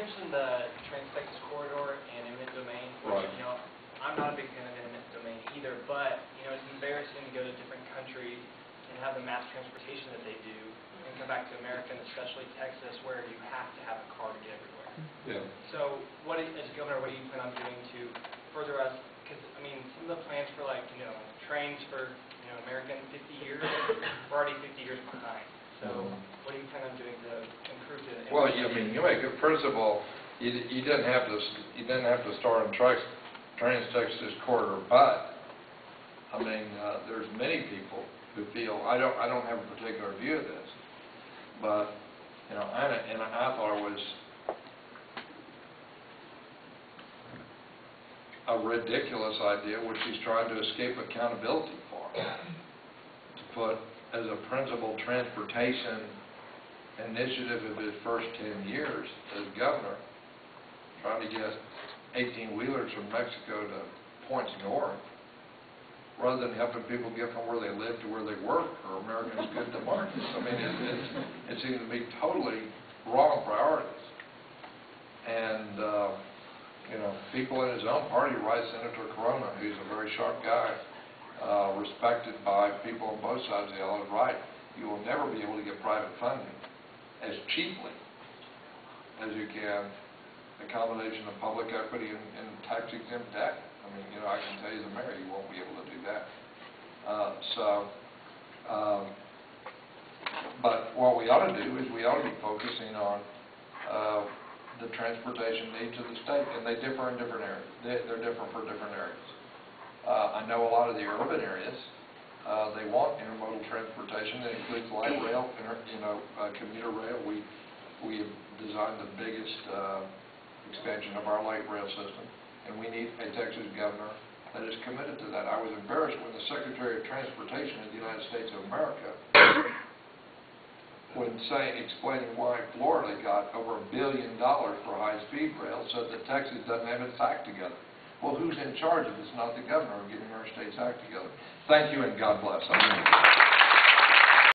mentioned the Trans-Texas Corridor and eminent domain, which, Right. I'm not a big fan of eminent domain either, but, it's embarrassing to go to different countries and have the mass transportation that they do and come back to America, and especially Texas, where you have to have a car to get everywhere. Yeah. So, as governor, what do you plan on doing to further us? Because, some of the plans for, trains for, America in 50 years, we're already 50 years behind. So, what do you plan on doing to improve the... Well, you make it, first of all, you didn't have to start on Trans-Texas Corridor, but there's many people who feel, I don't have a particular view of this, but I thought it was a ridiculous idea, which he's trying to escape accountability for, to put as a principal transportation initiative of his first 10 years as governor, trying to get 18-wheelers from Mexico to points north, rather than helping people get from where they live to where they work, or Americans good to markets. It seems to be totally wrong priorities. And, people in his own party, right, Senator Corona, who's a very sharp guy, respected by people on both sides of the aisle, is right. You will never be able to get private funding as cheaply as you can a combination of public equity and tax-exempt debt. I can tell you as a mayor, you won't be able to do that. But what we ought to do is we ought to be focusing on the transportation needs of the state, and they differ in different areas. They're different for different areas. I know a lot of the urban areas, they want intermodal transportation that includes light rail, commuter rail. We have designed the biggest expansion of our light rail system, and we need a Texas governor that is committed to that. I was embarrassed when the Secretary of Transportation of the United States of America, when explaining why Florida got over $1 billion for high-speed rail, said that Texas doesn't have its act together. Well, who's in charge if it's not the governor of getting our state's act together? Thank you, and God bless.